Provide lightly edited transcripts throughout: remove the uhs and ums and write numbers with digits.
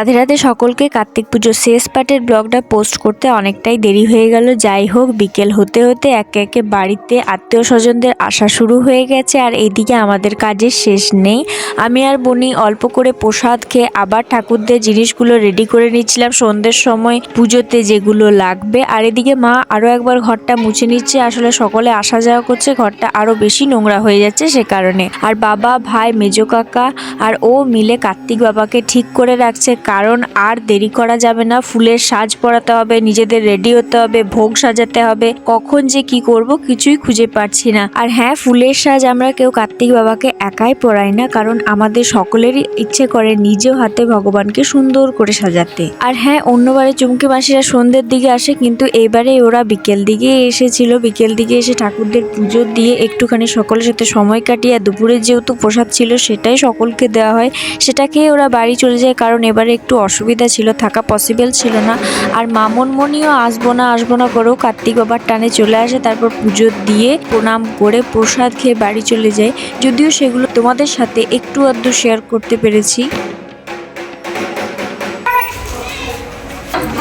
রাধে রাধে সকলকে। কার্তিক পুজোর শেষ পার্টের ব্লগটা পোস্ট করতে অনেকটাই দেরি হয়ে গেল। যাই হোক, বিকেল হতে হতে একে একে বাড়িতে আত্মীয় স্বজনদের আসা শুরু হয়ে গেছে, আর এইদিকে আমাদের কাজের শেষ নেই। আমি আর বনি অল্প করে প্রসাদ খেয়ে আবার ঠাকুরদের জিনিসগুলো রেডি করে নিচ্ছিলাম সন্ধ্যের সময় পুজোতে যেগুলো লাগবে। আর এদিকে মা আরও একবার ঘরটা মুছে নিচ্ছে, আসলে সকলে আসা যাওয়া করছে, ঘরটা আরও বেশি নোংরা হয়ে যাচ্ছে সে কারণে। আর বাবা, ভাই, মেজো কাকা আর ও মিলে কার্তিক বাবাকে ঠিক করে রাখছে, কারণ আর দেরি করা যাবে না। ফুলের সাজ পরাতে হবে, নিজেদের রেডি হতে হবে, ভোগ সাজাতে হবে। কখন যে কি করব কিছুই খুঁজে পাচ্ছি না। আর হ্যাঁ, ফুলের সাজ আমরা কেউ কার্তিক বাবাকে একাই পরাই না, কারণ আমাদের সকলেরই ইচ্ছে করে নিজেও হাতে ভগবানকে সুন্দর করে সাজাতে। আর হ্যাঁ, অন্যবারে চুমকি মাসিরা সন্ধ্যের দিকে আসে, কিন্তু এবারে ওরা বিকেল দিকে এসেছিল। বিকেল দিকে এসে ঠাকুরদের পুজো দিয়ে একটুখানি সকলের সাথে সময় কাটিয়ে দুপুরের যেহেতু প্রসাদ ছিল সেটাই সকলকে দেওয়া হয়, সেটা খেয়ে ওরা বাড়ি চলে যায়, কারণ এবারে একটু অসুবিধা ছিল, থাকা পসিবল ছিল না। আর মামনমণিও আসবো না করেও কার্তিক বাবার টানে চলে আসে, তারপর পুজো দিয়ে প্রণাম করে প্রসাদ খেয়ে বাড়ি চলে যায়। যদিও সেগুলো তোমাদের সাথে একটু আধটু শেয়ার করতে পেরেছি।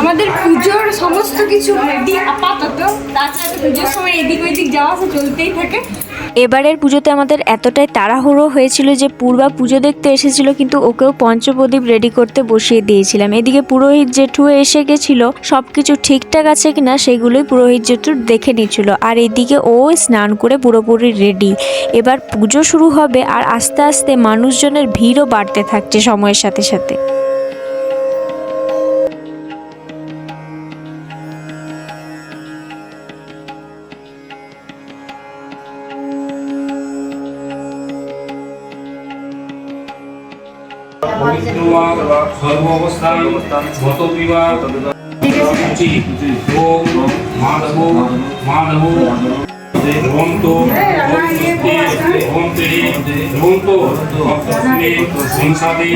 আমাদের পুজোর সমস্ত কিছু রেডি আপাতত, তাছাড়া পুজোর সময় এদিক ওইদিক যাওয়া আসা চলতেই থাকে। এবারের পুজোতে আমাদের এতটাই তাড়াহুড়ো হয়েছিল যে পূর্বা পুজো দেখতে এসেছিল, কিন্তু ওকেও পঞ্চপ্রদীপ রেডি করতে বসিয়ে দিয়েছিলাম। এদিকে পুরোহিত জেঠু এসে গেছিল, সবকিছু ঠিকঠাক আছে কিনা সেগুলোই পুরোহিত জেঠু দেখে নিচ্ছিল। আর এদিকে ও স্নান করে পুরোপুরি রেডি। এবার পুজো শুরু হবে, আর আস্তে আস্তে মানুষজনের ভিড়ও বাড়তে থাকছে সময়ের সাথে সাথে। সর্ব অবস্থান গত বিবাহ ওম মাধব মাধব ভন্ত ভন্তে ভন্ত ভক্তস্মে সংসাদে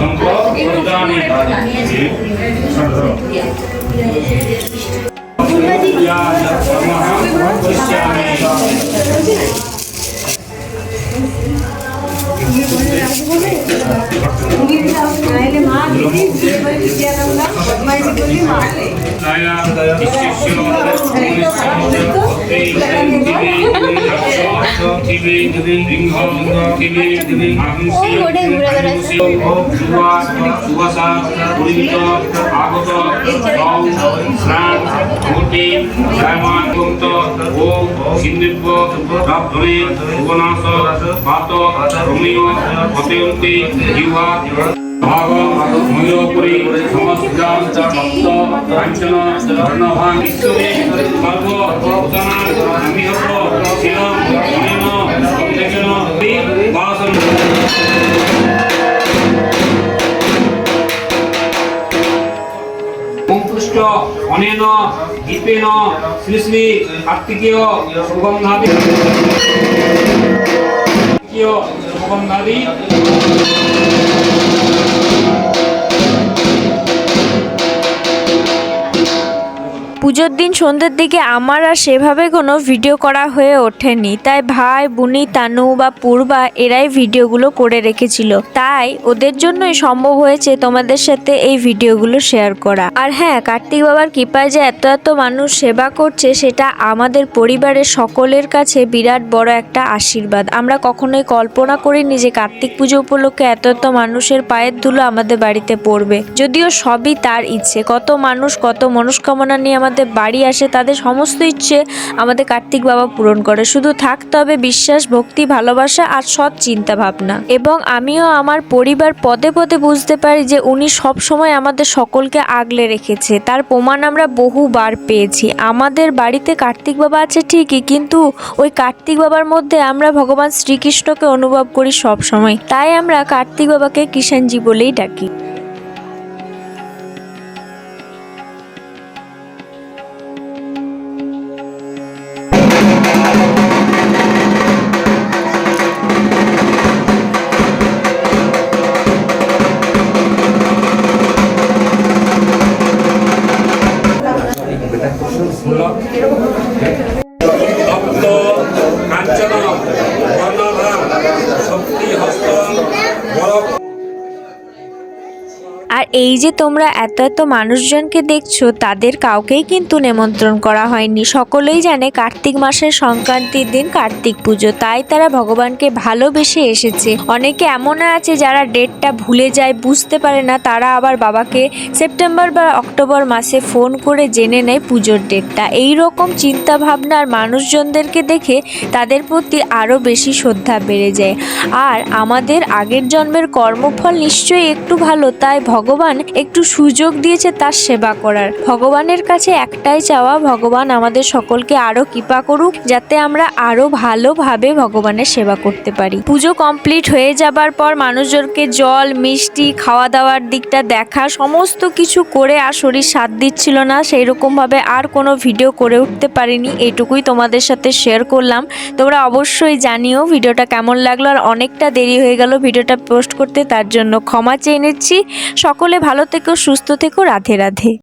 সম্প্রদানে ময়ূরপুরী সমস্ত ভক্ত কাঞ্চন বর্ণভান ঈশ্বরে সর্ব আমি হব শিলম অনেন প্রত্যেকেন বাসন পুষ্ট অনেন দীপেন শ্রী শ্রী কার্তিকেয় সুগন্ধাদি সুগন্ধাদি পুজোর দিন সন্ধ্যের দিকে আমার আর সেভাবে কোনো ভিডিও করা হয়ে ওঠেনি, তাই ভাই, বুনি, তানু বা পূর্বা এরাই ভিডিওগুলো করে রেখেছিল, তাই ওদের জন্যই সম্ভব হয়েছে তোমাদের সাথে এই ভিডিওগুলো শেয়ার করা। আর হ্যাঁ, কার্তিক বাবার কৃপায় যে এত এত মানুষ সেবা করছে সেটা আমাদের পরিবারের সকলের কাছে বিরাট বড় একটা আশীর্বাদ। আমরা কখনোই কল্পনা করিনি যে কার্তিক পুজো উপলক্ষে এত এত মানুষের পায়ের ধুলো আমাদের বাড়িতে পড়বে। যদিও সবই তার ইচ্ছে, কত মানুষ কত মনস্কামনা নিয়ে আমাদের বাড়ি আসে, তাদের সমস্ত ইচ্ছে আমাদের কার্তিক বাবা পূরণ করে। শুধু থাকতে হবে বিশ্বাস, ভক্তি, ভালোবাসা আর সৎ চিন্তা ভাবনা। এবং আমিও আমার পরিবার পদে পদে বুঝতে পারি যে উনি সব সময় আমাদের সকলকে আগলে রেখেছে, তার প্রমাণ আমরা বহুবার পেয়েছি। আমাদের বাড়িতে কার্তিক বাবা আছে ঠিকই, কিন্তু ওই কার্তিক বাবার মধ্যে আমরা ভগবান শ্রীকৃষ্ণকে অনুভব করি সব সময়, তাই আমরা কার্তিক বাবাকে কৃষ্ণজি বলেই ডাকি। ভক্ত কাঞ্চন বর্ণভান শক্তি হস্ত বড় এই যে তোমরা এত এত মানুষজনকে দেখছো, তাদের কাউকেই কিন্তু নিমন্ত্রণ করা হয়নি। সকলেই জানে কার্তিক মাসের সংক্রান্তির দিন কার্তিক পুজো, তাই তারা ভগবানকে ভালোবেসে এসেছে। অনেকে এমন আছে যারা ডেটটা ভুলে যায়, বুঝতে পারে না, তারা আবার বাবাকে সেপ্টেম্বর বা অক্টোবর মাসে ফোন করে জেনে নেয় পুজোর ডেটটা। এই রকম চিন্তা ভাবনার মানুষজনদেরকে দেখে তাদের প্রতি আরও বেশি শ্রদ্ধা বেড়ে যায়। আর আমাদের আগের জন্মের কর্মফল নিশ্চয়ই একটু ভালো, তাই ভগবান একটু সুযোগ দিয়েছে তার সেবা করার। ভগবানের কাছে একটাই চাওয়া, ভগবান আমাদের সকলকে আরও কৃপা করুক, যাতে আমরা আরও ভালোভাবে ভগবানের সেবা করতে পারি। পুজো কমপ্লিট হয়ে যাবার পর মানুষজনকে জল মিষ্টি খাওয়া দাওয়ার দিকটা দেখা সমস্ত কিছু করে আর শরীর সাথ দিচ্ছিল না, সেই রকমভাবে আর কোনো ভিডিও করে উঠতে পারিনি। এইটুকুই তোমাদের সাথে শেয়ার করলাম। তোমরা অবশ্যই জানিও ভিডিওটা কেমন লাগলো। আর অনেকটা দেরি হয়ে গেল ভিডিওটা পোস্ট করতে, তার জন্য ক্ষমা চেয়ে নিচ্ছি। সকলে ভালো থেকো, সুস্থ থেকো, রাধে রাধে।